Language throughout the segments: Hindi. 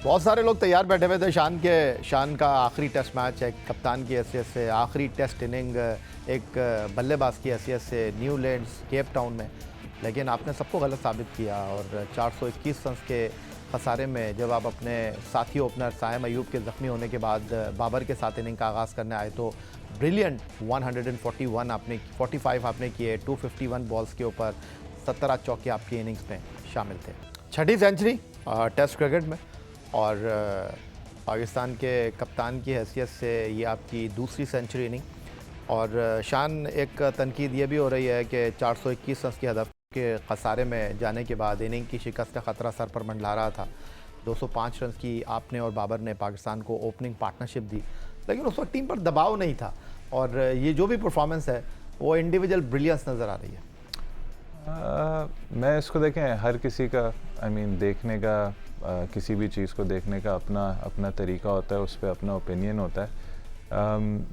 बहुत सारे लोग तैयार बैठे हुए थे शान का आखिरी टेस्ट मैच है, कप्तान की हैसियत से आखिरी टेस्ट इनिंग एक बल्लेबाज की हैसियत से न्यूलैंड्स केप टाउन में। लेकिन आपने सबको गलत साबित किया और 421 रन के खसारे में जब आप अपने साथी ओपनर साइम अयूब के ज़ख्मी होने के बाद बाबर के साथ इनिंग का आगाज़ करने आए तो ब्रिलियंट 141 आपने 45 आपने किए 251 बॉल्स के ऊपर 17 चौके आपकी इनिंग्स में शामिल थे। छठी सेंचुरी टेस्ट क्रिकेट में और पाकिस्तान के कप्तान की हैसियत से ये आपकी दूसरी सेंचुरी इनिंग। और शान एक तनकीद ये भी हो रही है कि 421 रन की हदफ के खसारे में जाने के बाद इनिंग की शिकस्त का ख़तरा सर पर मंडला रहा था। 205 रन की आपने और बाबर ने पाकिस्तान को ओपनिंग पार्टनरशिप दी, लेकिन उस वक्त टीम पर दबाव नहीं था और ये जो भी परफॉर्मेंस है वो इंडिविजुअल ब्रिलियंस नज़र आ रही है। मैं इसको देखें, हर किसी का देखने का किसी भी चीज़ को देखने का अपना अपना तरीका होता है, उस पर अपना ओपिनियन होता है।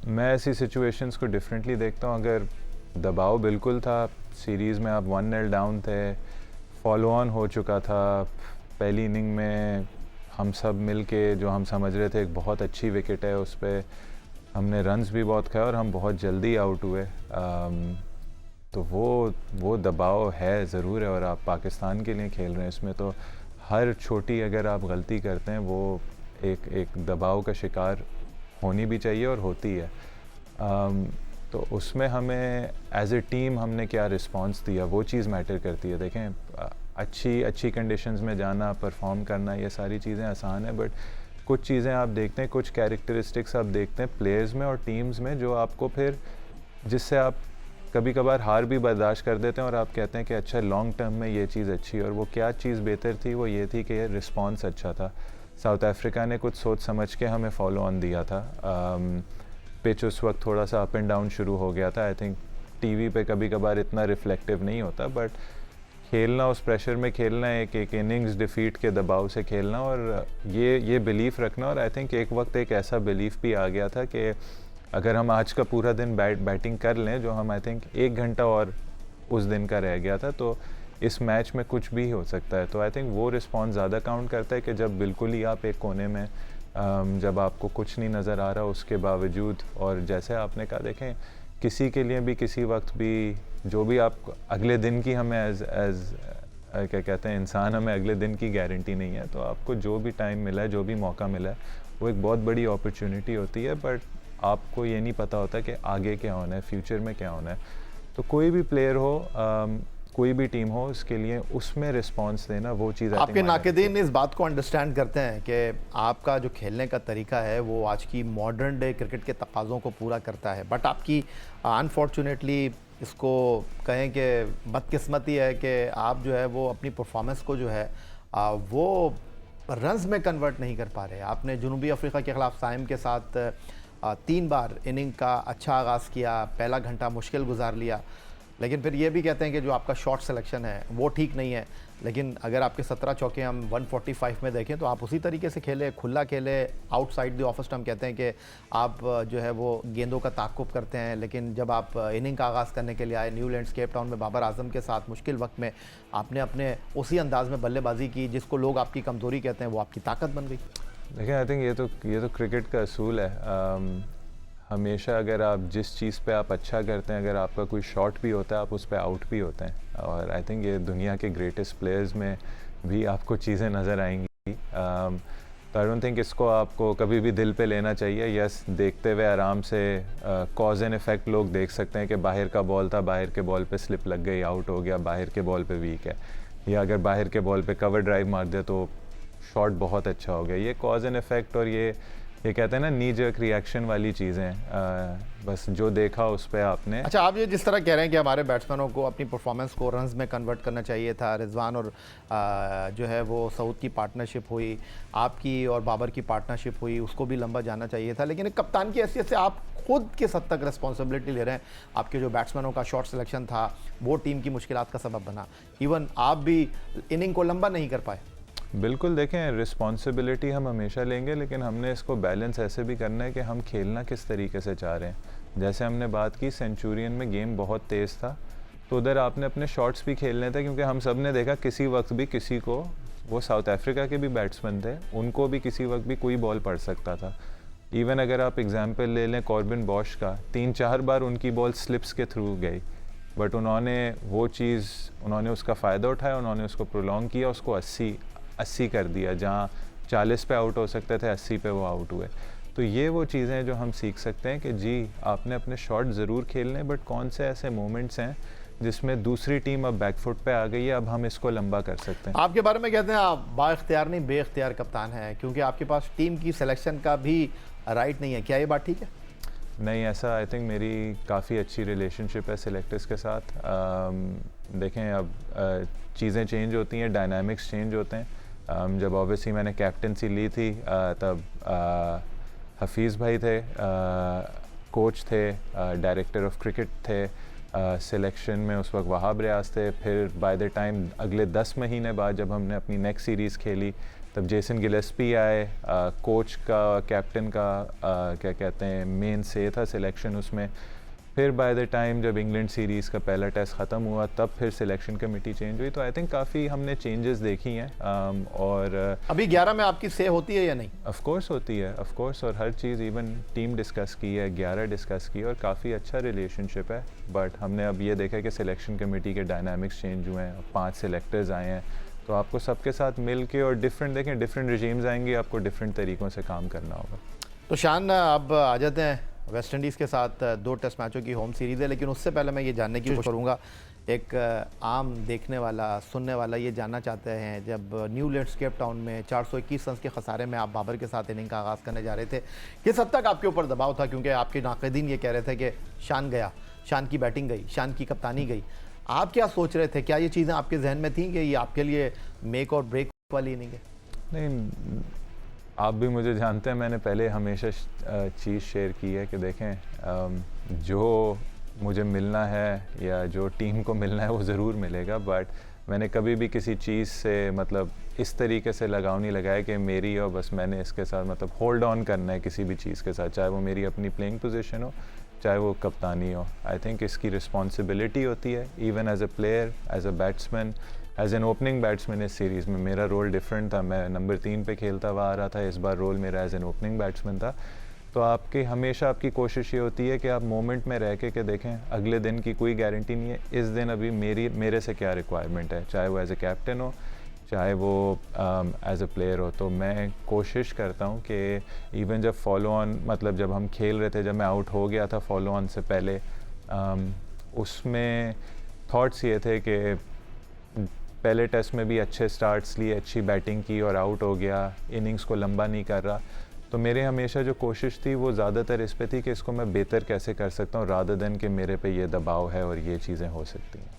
मैं ऐसी सिचुएशंस को डिफरेंटली देखता हूँ। अगर दबाव बिल्कुल था, सीरीज़ में आप 1-0 डाउन थे, फॉलो ऑन हो चुका था, पहली इनिंग में हम सब मिल के जो हम समझ रहे थे एक बहुत अच्छी विकेट है, उस पर हमने रन्स भी बहुत खाए और हम बहुत जल्दी आउट हुए। तो वो दबाव है ज़रूर है और आप पाकिस्तान के लिए खेल रहे हैं, इसमें तो हर छोटी अगर आप गलती करते हैं वो एक दबाव का शिकार होनी भी चाहिए और होती है। तो उसमें हमें एज ए टीम हमने क्या रिस्पांस दिया वो चीज़ मैटर करती है। देखें, अच्छी कंडीशंस में जाना, परफॉर्म करना, ये सारी चीज़ें आसान है, बट कुछ चीज़ें आप देखते हैं, कुछ कैरेक्टरिस्टिक्स आप देखते हैं प्लेयर्स में और टीम्स में जो आपको फिर जिससे आप कभी कभार हार भी बर्दाश्त कर देते हैं और आप कहते हैं कि अच्छा लॉन्ग टर्म में ये चीज़ अच्छी है। और वो क्या चीज़ बेहतर थी, वो ये थी कि ये रिस्पॉन्स अच्छा था। साउथ अफ्रीका ने कुछ सोच समझ के हमें फॉलो ऑन दिया था। पिच उस वक्त थोड़ा सा अप एंड डाउन शुरू हो गया था। आई थिंक टीवी पे कभी कभार इतना रिफ्लेक्टिव नहीं होता, बट खेलना, उस प्रेशर में खेलना, एक इनिंग्स डिफीट के दबाव से खेलना और ये बिलीफ रखना। और आई थिंक एक वक्त एक ऐसा बिलीफ भी आ गया था कि अगर हम आज का पूरा दिन बैटिंग कर लें, जो हम आई थिंक 1 घंटा और उस दिन का रह गया था, तो इस मैच में कुछ भी हो सकता है। तो आई थिंक वो रिस्पॉन्स ज़्यादा काउंट करता है कि जब बिल्कुल ही आप एक कोने में, जब आपको कुछ नहीं नज़र आ रहा उसके बावजूद, और जैसे आपने कहा, देखें किसी के लिए भी किसी वक्त भी जो भी आप अगले दिन की, हमें एज क्या कहते हैं इंसान, हमें अगले दिन की गारंटी नहीं है। तो आपको जो भी टाइम मिला है, जो भी मौका मिला है, वो एक बहुत बड़ी अपॉर्चुनिटी होती है, बट आपको ये नहीं पता होता कि आगे क्या होना है, फ्यूचर में क्या होना है। तो कोई भी प्लेयर हो, कोई भी टीम हो, उसके लिए उसमें रिस्पांस देना वो चीज़ आपके नाक़िदीन इस बात को अंडरस्टैंड करते हैं कि आपका जो खेलने का तरीका है वो आज की मॉडर्न डे क्रिकेट के तकाज़ों को पूरा करता है, बट आपकी अनफॉर्चुनेटली इसको कहें कि बदकिस्मती है कि आप जो है वो अपनी परफॉर्मेंस को जो है वो रन्स में कन्वर्ट नहीं कर पा रहे। आपने जनूबी अफ्रीका के ख़िलाफ़ साइम के साथ 3 बार इनिंग का अच्छा आगाज़ किया, पहला घंटा मुश्किल गुजार लिया, लेकिन फिर ये भी कहते हैं कि जो आपका शॉट सिलेक्शन है वो ठीक नहीं है। लेकिन अगर आपके 17 चौके हम 145 में देखें तो आप उसी तरीके से खेले, खुला खेले, आउटसाइड द ऑफ स्टंप कहते हैं कि आप जो है वो गेंदों का ताक़ुब करते हैं। लेकिन जब आप इनिंग का आगाज़ करने के लिए आए न्यूलैंड्स केप टाउन में बाबर आजम के साथ मुश्किल वक्त में, आपने अपने उसी अंदाज़ में बल्लेबाजी की जिसको लोग आपकी कमज़ोरी कहते हैं, वो आपकी ताकत बन गई। देखिए, आई थिंक ये तो क्रिकेट का असूल है। हमेशा अगर आप जिस चीज़ पे आप अच्छा करते हैं, अगर आपका कोई शॉट भी होता है, आप उस पे आउट भी होते हैं। और आई थिंक ये दुनिया के ग्रेटेस्ट प्लेयर्स में भी आपको चीज़ें नज़र आएंगी। तो आई डोंट थिंक इसको आपको कभी भी दिल पे लेना चाहिए। यस, देखते हुए आराम से कॉज एंड इफ़ेक्ट लोग देख सकते हैं कि बाहर का बॉल था, बाहर के बॉल पे स्लिप लग गई, आउट हो गया, बाहर के बॉल पे वीक है, या अगर बाहर के बॉल पे कवर ड्राइव मार दिया तो शॉट बहुत अच्छा हो गया। ये कॉज एंड इफ़ेक्ट और ये कहते हैं ना नी जर्क रिएक्शन वाली चीज़ें, बस जो देखा उस पर आपने। अच्छा, आप ये जिस तरह कह रहे हैं कि हमारे बैट्समैनों को अपनी परफॉर्मेंस को रन्स में कन्वर्ट करना चाहिए था, रिजवान और जो है वो सऊद की पार्टनरशिप हुई, आपकी और बाबर की पार्टनरशिप हुई, उसको भी लंबा जाना चाहिए था, लेकिन एक कप्तान की हैसियत से आप खुद किस हद तक रिस्पॉन्सिबिलिटी ले रहे हैं। आपके जो बैट्समैनों का शॉट सिलेक्शन था वो टीम की मुश्किलात का सबब बना, इवन आप भी इनिंग को लंबा नहीं कर पाए। बिल्कुल, देखें रिस्पॉन्सिबिलिटी हम हमेशा लेंगे, लेकिन हमने इसको बैलेंस ऐसे भी करना है कि हम खेलना किस तरीके से चाह रहे हैं। जैसे हमने बात की, सेंचुरियन में गेम बहुत तेज़ था, तो उधर आपने अपने शॉट्स भी खेलने थे, क्योंकि हम सब ने देखा किसी वक्त भी किसी को वो साउथ अफ्रीका के भी बैट्समैन थे, उनको भी किसी वक्त भी कोई बॉल पड़ सकता था। इवन अगर आप एग्जांपल ले लें कॉर्बिन बॉश का, 3-4 बार उनकी बॉल स्लिप्स के थ्रू गई, बट उन्होंने उसका फ़ायदा उठाया, उन्होंने उसको प्रोलॉन्ग किया, उसको 80 कर दिया, जहाँ 40 पे आउट हो सकते थे 80 पे वो आउट हुए। तो ये वो चीज़ें हैं जो हम सीख सकते हैं कि जी आपने अपने शॉट ज़रूर खेलने, बट कौन से ऐसे मोमेंट्स हैं जिसमें दूसरी टीम अब बैकफुट पे आ गई है, अब हम इसको लंबा कर सकते हैं। आपके बारे में कहते हैं आप बाइख्तियार नहीं बेख्तियार कप्तान हैं, क्योंकि आपके पास टीम की सिलेक्शन का भी राइट नहीं है, क्या ये बात ठीक है? नहीं, ऐसा आई थिंक मेरी काफ़ी अच्छी रिलेशनशिप है सिलेक्टर्स के साथ। देखें अब चीज़ें चेंज होती हैं, डायनामिक्स चेंज होते हैं। जब ऑब्वियसली मैंने कैप्टनसी ली थी तब हफीज़ भाई थे, कोच थे, डायरेक्टर ऑफ क्रिकेट थे, सिलेक्शन में उस वक्त वहाब रियाज थे। फिर बाय द टाइम अगले 10 महीने बाद जब हमने अपनी नेक्स्ट सीरीज़ खेली तब जेसन गिलेस्पी आए, कोच का कैप्टन का क्या कहते हैं मेन से था सिलेक्शन उसमें। फिर बाय द टाइम जब इंग्लैंड सीरीज़ का पहला टेस्ट ख़त्म हुआ तब फिर सिलेक्शन कमेटी चेंज हुई। तो आई थिंक काफ़ी हमने चेंजेस देखी हैं। और अभी 11 में आपकी से होती है या नहीं? ऑफ कोर्स होती है, ऑफ कोर्स, और हर चीज़ इवन टीम डिस्कस की है, 11 डिस्कस की है और काफ़ी अच्छा रिलेशनशिप है। बट हमने अब ये देखा कि सिलेक्शन कमेटी के डायनामिक्स चेंज हुए हैं, 5 सिलेक्टर्स आए हैं, तो आपको सबके साथ मिल के और डिफरेंट रिजीम्स आएंगे, आपको डिफरेंट तरीक़ों से काम करना होगा। तो शान अब आ जाते हैं वेस्ट इंडीज़ के साथ 2 टेस्ट मैचों की होम सीरीज़ है, लेकिन उससे पहले मैं ये जानने की कोशिश करूँगा, एक आम देखने वाला सुनने वाला ये जानना चाहते हैं, जब न्यूलैंड्स केप टाउन में 421 रन के खसारे में आप बाबर के साथ इनिंग का आगाज़ करने जा रहे थे, किस हद तक आपके ऊपर दबाव था? क्योंकि आपके नाक़दीन ये कह रहे थे कि शान गया, शान की बैटिंग गई, शान की कप्तानी गई, आप क्या सोच रहे थे? क्या ये चीज़ें आपके जहन में थी कि ये आपके लिए मेक और ब्रेक वाली इनिंग है? नहीं, आप भी मुझे जानते हैं, मैंने पहले हमेशा चीज़ शेयर की है कि देखें जो मुझे मिलना है या जो टीम को मिलना है वो ज़रूर मिलेगा, बट मैंने कभी भी किसी चीज़ से मतलब इस तरीके से लगाव नहीं लगाया कि मेरी और बस मैंने इसके साथ मतलब होल्ड ऑन करना है किसी भी चीज़ के साथ, चाहे वो मेरी अपनी प्लेइंग पोजीशन हो, चाहे वो कप्तानी हो। आई थिंक इसकी रिस्पॉन्सिबिलिटी होती है, even as a player, as a batsman, as an opening batsman. इस सीरीज़ में मेरा रोल डिफरेंट था, मैं नंबर 3 पे खेलता हुआ आ रहा था, इस बार रोल मेरा एज एन ओपनिंग बैट्समैन था। तो हमेशा आपकी कोशिश ये होती है कि आप मोमेंट में रह के देखें, अगले दिन की कोई गारंटी नहीं है, इस दिन अभी मेरे से क्या रिक्वायरमेंट है, चाहे वो एज ए कैप्टन हो, चाहे वो एज अ प्लेयर हो। तो मैं कोशिश करता हूँ कि इवन जब फॉलो ऑन मतलब जब हम खेल रहे थे, जब मैं आउट हो गया था फॉलो ऑन से पहले, उसमें थॉट्स ये थे कि पहले टेस्ट में भी अच्छे स्टार्ट्स लिए, अच्छी बैटिंग की और आउट हो गया, इनिंग्स को लंबा नहीं कर रहा। तो मेरे हमेशा जो कोशिश थी वो ज़्यादातर इस पे थी कि इसको मैं बेहतर कैसे कर सकता हूँ, रादर देन कि मेरे पे ये दबाव है और ये चीज़ें हो सकती हैं।